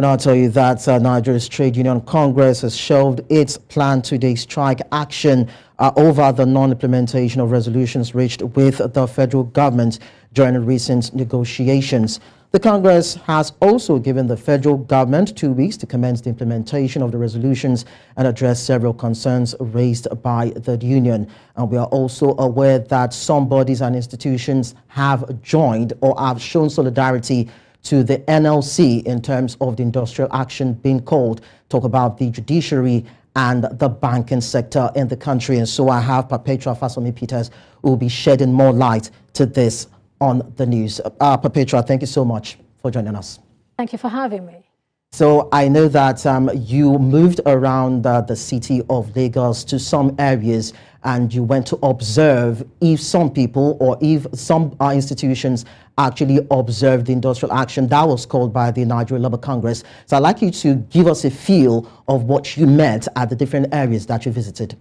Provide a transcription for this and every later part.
Well, I'll tell you that Nigeria's Trade Union Congress has shelved its planned two-day strike action over the non-implementation of resolutions reached with the federal government during recent negotiations. The Congress has also given the federal government 2 weeks to commence the implementation of the resolutions and address several concerns raised by the union. And we are also aware that some bodies and institutions have joined or have shown solidarity to the NLC in terms of the industrial action being called. Talk about the judiciary and the banking sector in the country. And so I have Perpetua Fasanmi Peters who will be shedding more light to this on the news. Perpetua, thank you so much for joining us. Thank you for having me. So I know that you moved around the city of Lagos to some areas and you went to observe if some people or if some institutions actually observed the industrial action that was called by the Nigerian Labour Congress. So I'd like you to give us a feel of what you met at the different areas that you visited.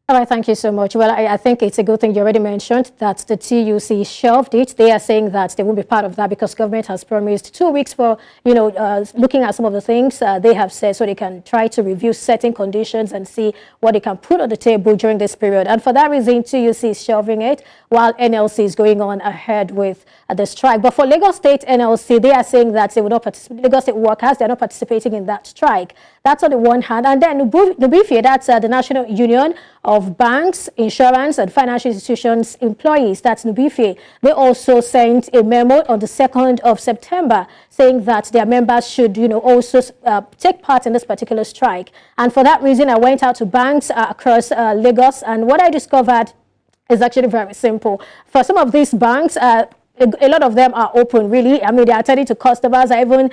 All right, thank you so much. Well, I think it's a good thing you already mentioned that the TUC shelved it. They are saying that they won't be part of that because government has promised 2 weeks for, looking at some of the things they have said so they can try to review certain conditions and see what they can put on the table during this period. And for that reason, TUC is shelving it while NLC is going on ahead with the strike. But for Lagos State NLC, they are saying that they will not participate. Lagos State workers, they're not participating in that strike. That's on the one hand. And then Nubifi, that's the National Union of Banks, Insurance and Financial Institutions Employees, that's Nubifi. They also sent a memo on the 2nd of September saying that their members should, also take part in this particular strike. And for that reason, I went out to banks across Lagos, and what I discovered is actually very simple. For some of these banks, a lot of them are open, really. I mean, they are attending to customers. I even,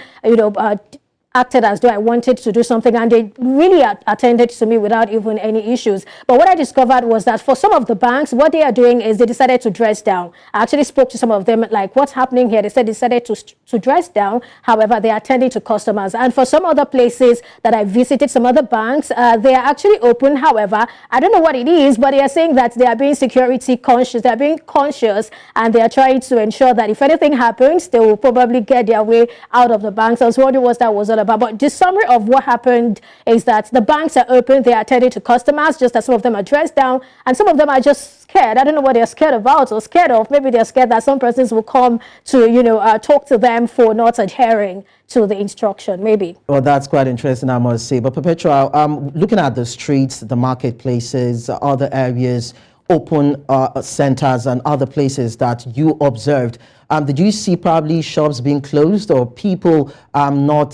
acted as though I wanted to do something, and they really attended to me without even any issues. But what I discovered was that for some of the banks, what they are doing is they decided to dress down. I actually spoke to some of them, like, what's happening here? They said they decided to dress down. However, they are attending to customers. And for some other places that I visited, some other banks, they are actually open. However, I don't know what it is, but they are saying that they are being security conscious. They are being conscious, and they are trying to ensure that if anything happens, they will probably get their way out of the banks. I was wondering what that was all about. But the summary of what happened is that the banks are open, they are attending to customers, just as some of them are dressed down, and some of them are just scared. I don't know what they're scared about or scared of. Maybe they're scared that some persons will come to, talk to them for not adhering to the instruction, maybe. Well, that's quite interesting, I must say. But Perpetua, looking at the streets, the marketplaces, other areas, open centers and other places that you observed, did you see probably shops being closed or people not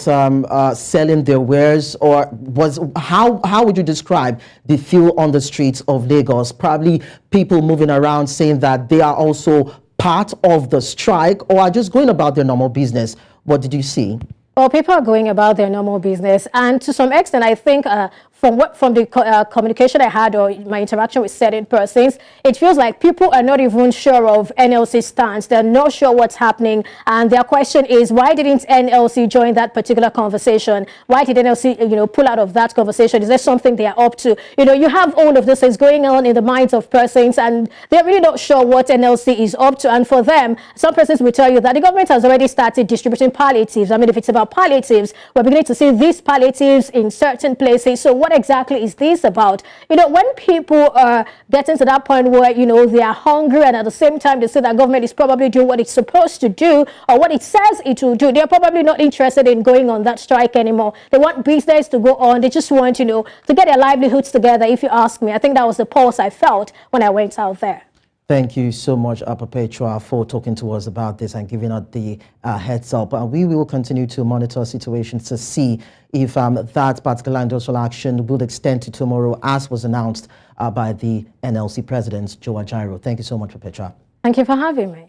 selling their wares, or how would you describe the feel on the streets of Lagos? Probably people moving around saying that they are also part of the strike or are just going about their normal business. What did you see? Well, people are going about their normal business, and to some extent, I think from the communication I had or my interaction with certain persons, it feels like people are not even sure of NLC's stance. They're not sure what's happening, and their question is, why didn't NLC join that particular conversation? Why did NLC, pull out of that conversation? Is there something they are up to? You have all of this is going on in the minds of persons, and they're really not sure what NLC is up to. And for them, some persons will tell you that the government has already started distributing palliatives. I mean, if it's about palliatives, we're beginning to see these palliatives in certain places. So what exactly is this about? When people are getting to that point where, they are hungry and at the same time they say that government is probably doing what it's supposed to do or what it says it will do, they're probably not interested in going on that strike anymore. They want business to go on. They just want, to get their livelihoods together, if you ask me. I think that was the pulse I felt when I went out there. Thank you so much, Perpetua, for talking to us about this and giving us the heads up. We will continue to monitor situations to see if that particular industrial action will extend to tomorrow, as was announced by the NLC President, Joe Ajaero. Thank you so much, Perpetua. Thank you for having me.